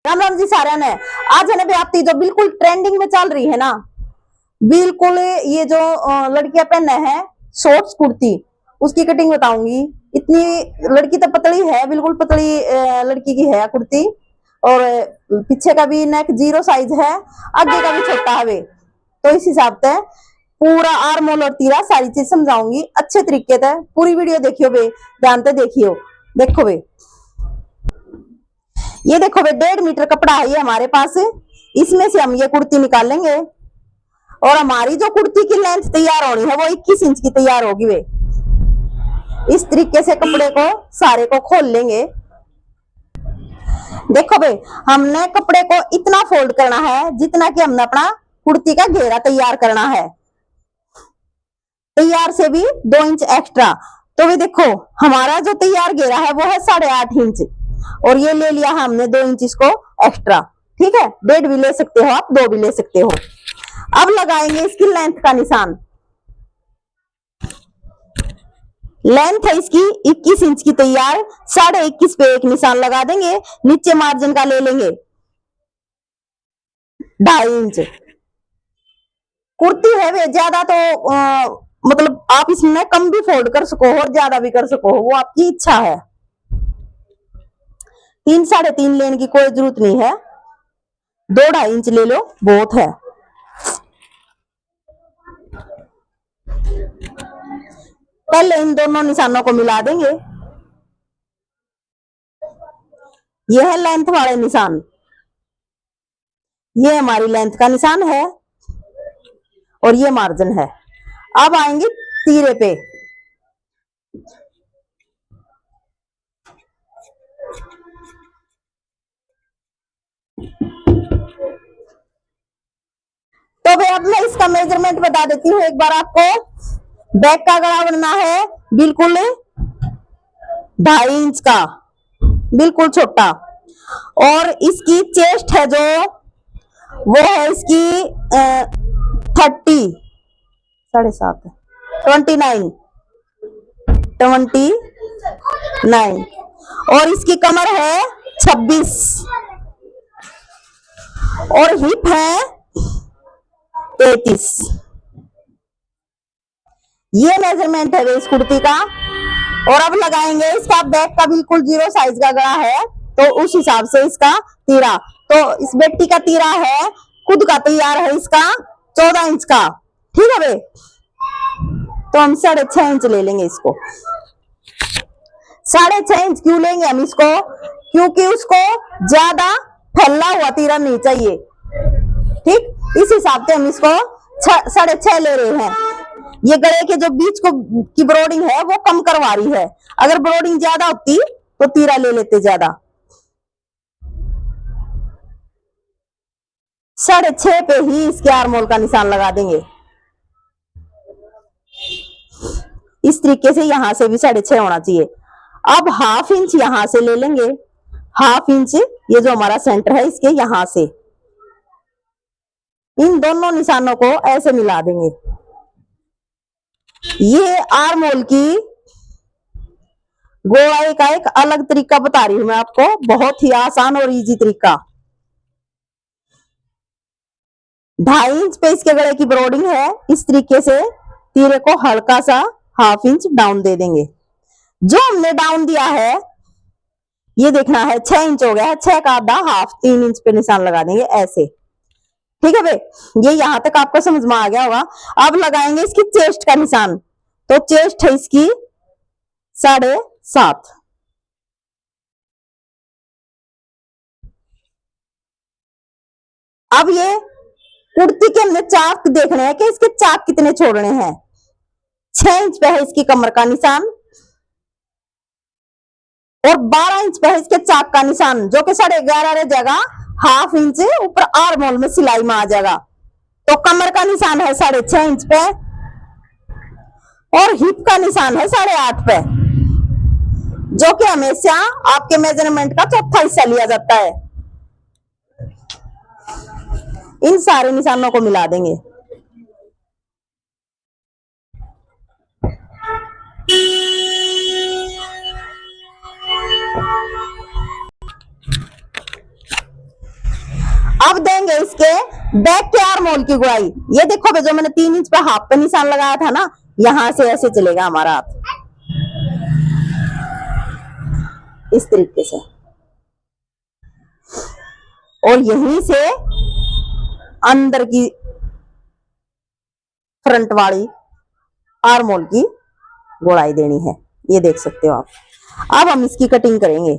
राम राम जी सारे ने। आज है ना व्याप्ति जो बिल्कुल ट्रेंडिंग में चल रही है ना, बिल्कुल ये जो लड़कियां पहने हैं शॉर्ट्स कुर्ती, उसकी कटिंग बताऊंगी। इतनी लड़की तो पतली है, बिल्कुल पतली लड़की की है कुर्ती। और पीछे का भी नेक 0 साइज है, आगे का भी छोटा है वे। तो इस हिसाब से पूरा आर्म होल और तीरा सारी चीज समझाऊंगी अच्छे तरीके से। पूरी वीडियो देखियो बे, ध्यान से देखियो। देखो बे, ये देखो बे 1.5 मीटर कपड़ा है ये हमारे पास। इसमें से हम ये कुर्ती निकालेंगे और हमारी जो कुर्ती की लेंथ तैयार होनी है वो 21 इंच की तैयार होगी वे। इस तरीके से कपड़े को सारे को खोल लेंगे। देखो बे, हमने कपड़े को इतना फोल्ड करना है जितना कि हमने अपना कुर्ती का घेरा तैयार करना है। तैयार से भी 2 इंच एक्स्ट्रा। तो भी देखो हमारा जो तैयार घेरा है वो है 8.5 इंच और ये ले लिया हमने 2 इंच इसको एक्स्ट्रा। ठीक है, 1.5 भी ले सकते हो आप, 2 भी ले सकते हो। अब लगाएंगे इसकी लेंथ का निशान। लेंथ है इसकी 21 इंच की तैयार, 21.5 पे एक निशान लगा देंगे। नीचे मार्जिन का ले लेंगे 2.5 इंच। कुर्ती है वे ज्यादा तो मतलब आप इसमें कम भी फोल्ड कर सको और ज्यादा भी कर सको, वो आपकी इच्छा है। 3 3.5 लेने की कोई जरूरत नहीं है, 2-2.5 इंच ले लो बहुत है। पहले इन दोनों निशानों को मिला देंगे। यह है लेंथ वाले निशान, ये हमारी लेंथ का निशान है और ये मार्जिन है। अब आएंगे तीरे पे। तो भाई अब मैं इसका मेजरमेंट बता देती हूँ एक बार आपको। बैक का गला बनना है बिल्कुल 2.5 इंच का, बिल्कुल छोटा। और इसकी चेस्ट है जो वो है इसकी 30 7.5 29 और इसकी कमर है 26 और हिप है 33। ये मेजरमेंट है इस कुर्ती का। और अब लगाएंगे इसका बैक का बिल्कुल 0 साइज का गला है तो उस हिसाब से इसका तीरा। तो इस बेटी का तीरा है, खुद का तैयार है इसका 14 इंच का। ठीक है भाई, तो हम 6.5 इंच ले लेंगे इसको। 6.5 इंच क्यों लेंगे हम इसको, क्योंकि उसको ज्यादा फैला हुआ तीरा नहीं चाहिए। ठीक, इस हिसाब से हम इसको 6.5 ले रहे हैं। ये गले के जो बीच को की ब्रोडिंग है वो कम करवा रही है, अगर ब्रोडिंग ज्यादा होती तो तीरा ले लेते ज्यादा। 6.5 पे ही इसके आर्मोल का निशान लगा देंगे। इस तरीके से यहां से भी 6.5 होना चाहिए। अब 1/2 इंच यहां से ले लेंगे, 1/2 इंच ये जो हमारा सेंटर है इसके यहां से इन दोनों निशानों को ऐसे मिला देंगे। ये आर्म होल की गोलाई का एक अलग तरीका बता रही हूं मैं आपको, बहुत ही आसान और इजी तरीका। 2.5 इंच पे इसके गले की ब्रोडिंग है, इस तरीके से तीरे को हल्का सा 1/2 इंच डाउन दे देंगे। जो हमने डाउन दिया है ये देखना है 6 इंच हो गया है, 6 का आधा हाफ 3 इंच पे निशान लगा देंगे ऐसे। ठीक है भाई, ये यहां तक आपको समझ में आ गया होगा। अब लगाएंगे इसकी चेस्ट का निशान। तो चेस्ट है इसकी 7.5। अब ये कुर्ती के हमने चाक देखने हैं कि इसके चाक कितने छोड़ने हैं। 6 इंच पे है इसकी कमर का निशान और 12 इंच पे है इसके चाक का निशान, जो कि 11.5 रह जाएगा। 1/2 इंच ऊपर आर्म होल में सिलाई में आ जाएगा। तो कमर का निशान है 6.5 इंच पे और हिप का निशान है 8.5 पे, जो कि हमेशा आपके मेजरमेंट का चौथा हिस्सा लिया जाता है। इन सारे निशानों को मिला देंगे। अब देंगे इसके बैक के आर्म होल की गुड़ाई। ये देखो भाई, जो मैंने 3 इंच पे हाफ पे निशान लगाया था ना, यहां से ऐसे चलेगा हमारा हाथ, इस तरीके से, और यहीं से अंदर की फ्रंट वाली आर्म होल की गुड़ाई देनी है। ये देख सकते हो आप। अब हम इसकी कटिंग करेंगे।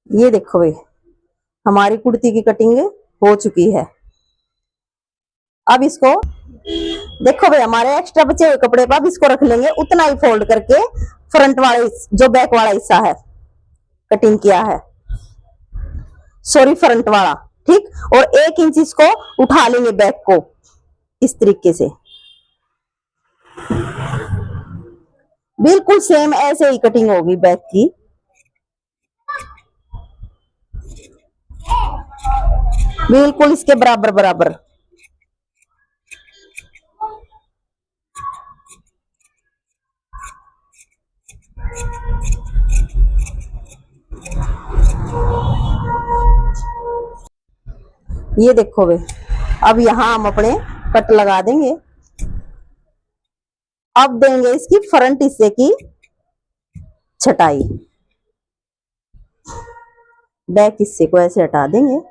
ये देखो भाई, हमारी कुर्ती की कटिंग हो चुकी है। अब इसको देखो भाई, हमारे एक्स्ट्रा बचे हुए कपड़े पर अब इसको रख लेंगे उतना ही फोल्ड करके, फ्रंट वाले जो बैक वाला हिस्सा है कटिंग किया है, सॉरी फ्रंट वाला, ठीक। और 1 इंच इसको उठा लेंगे बैक को, इस तरीके से, बिल्कुल सेम ऐसे ही कटिंग होगी बैक की। बिल्कुल इसके बराबर बराबर। ये देखो वे, अब यहां हम अपने कट लगा देंगे। अब देंगे इसकी फ्रंट हिस्से की छटाई, बैक हिस्से को ऐसे हटा देंगे।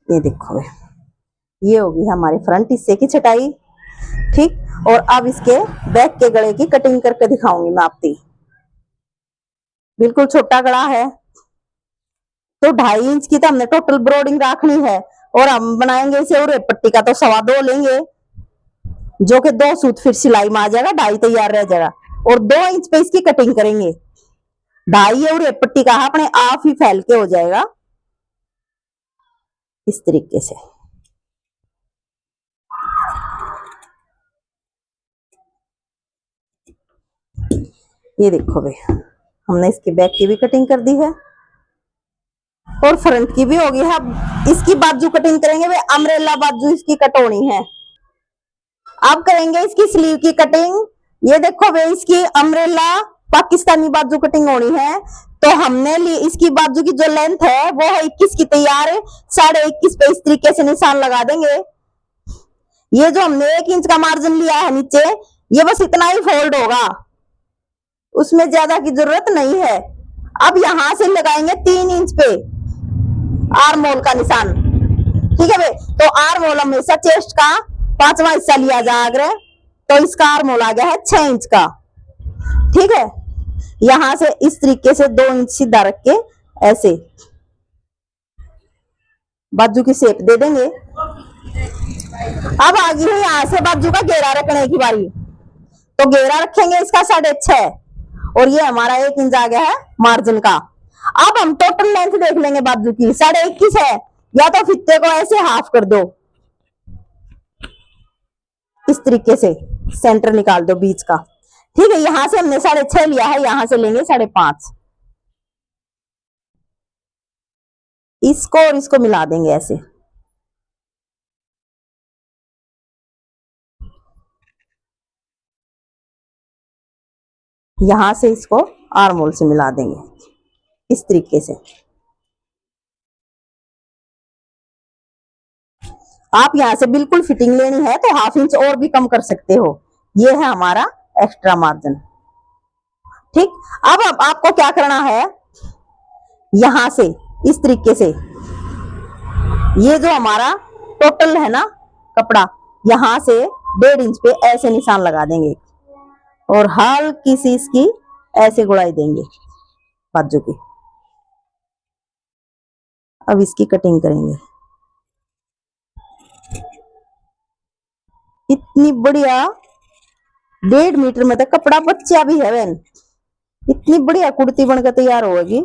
ये देखो वे, ये होगी हमारे फ्रंट हिस्से की छटाई, ठीक। और अब इसके बैक के गले की कटिंग करके दिखाऊंगी मैं आपकी। बिल्कुल छोटा गला है, तो 2.5 इंच की तो हमने टोटल ब्रोडिंग रखनी है, और हम बनाएंगे इसे, और पट्टी का तो 2.25 लेंगे, जो कि 2 सूत फिर सिलाई में आ जाएगा, 2.5 तैयार रह जाएगा। और 2 इंच पे इसकी कटिंग करेंगे, 2.5 और पट्टी का अपने आप ही फैल के हो जाएगा, इस तरीके से। ये देखो भाई, हमने इसकी बैक की भी कटिंग कर दी है और फ्रंट की भी होगी है। अब इसकी बाजू कटिंग करेंगे भाई, अम्ब्रेला बाजू इसकी कट होनी है। अब करेंगे इसकी स्लीव की कटिंग। ये देखो भाई, इसकी अम्ब्रेला पाकिस्तानी बाजू कटिंग होनी है। तो हमने ली इसकी बाजू की जो लेंथ है वो है 21 की तैयार, 21.5 पे इस तरीके से निशान लगा देंगे। ये जो हमने 1 इंच का मार्जिन लिया है नीचे, ये बस इतना ही फोल्ड होगा, उसमें ज्यादा की जरूरत नहीं है। अब यहां से लगाएंगे 3 इंच पे आर्म होल का निशान, ठीक है भाई। तो आर्म होल हमेशा चेस्ट का 5वां हिस्सा लिया जाएगा, तो इसका आर्म होल आ गया है 6 इंच का, ठीक है। यहां से इस तरीके से 2 इंच सीधा रख के ऐसे बाजू की शेप दे देंगे। अब आ गई है यहां से बाजू का घेरा रखने की बारी, तो घेरा रखेंगे इसका 6.5, और ये हमारा 1 इंच आ गया है मार्जिन का। अब हम टोटल लेंथ देख लेंगे बाजू की, 21.5 है, या तो फित्ते को ऐसे हाफ कर दो, इस तरीके से सेंटर निकाल दो बीच का, ठीक है। यहां से हमने 6.5 लिया है, यहां से लेंगे 5.5, इसको और इसको मिला देंगे ऐसे। यहां से इसको आर्म होल से मिला देंगे, इस तरीके से। आप यहां से बिल्कुल फिटिंग लेनी है तो 1/2 इंच और भी कम कर सकते हो। ये है हमारा एक्स्ट्रा मार्जिन, ठीक। अब आपको क्या करना है, यहां से इस तरीके से, ये जो हमारा टोटल है ना कपड़ा, यहां से 1.5 इंच पे ऐसे निशान लगा देंगे, और हल्की सी इसकी ऐसे गुड़ाई देंगे बाजू की। अब इसकी कटिंग करेंगे। इतनी बढ़िया 1.5 मीटर में तो कपड़ा बच्चा भी है बहन, इतनी बढ़िया कुर्ती बनकर तैयार होगी।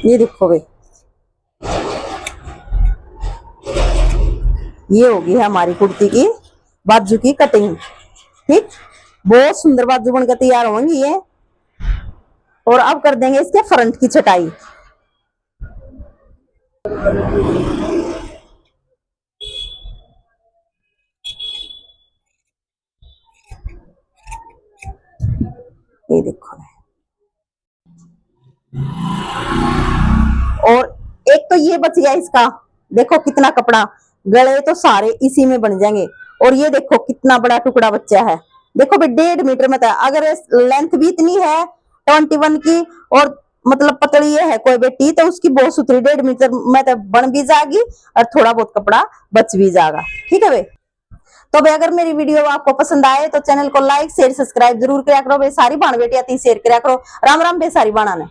ये देखो भाई, ये होगी हमारी कुर्ती की बाजू की कटिंग। ठीक, बहुत सुंदर बाजू बनकर तैयार होंगी ये। और अब कर देंगे इसके फ्रंट की छटाई। ये देखो, और एक तो ये बच गया इसका, देखो कितना कपड़ा, गले तो सारे इसी में बन जाएंगे। और ये देखो कितना बड़ा टुकड़ा बच्चा है, देखो भाई 1.5 मीटर में था। अगर लेंथ भी इतनी है 21 की, और मतलब पतली है कोई बेटी, तो उसकी बहुत सुथरी 1.5 मीटर में तो बन भी जाएगी और थोड़ा बहुत कपड़ा बच भी जाएगा। ठीक है भाई। तो भाई अगर मेरी वीडियो आपको पसंद आए तो चैनल को लाइक शेयर सब्सक्राइब जरूर करा करो। भाई सारी बाण बेटिया ती शेयर करा करो। राम राम भाई सारी बाणा ने।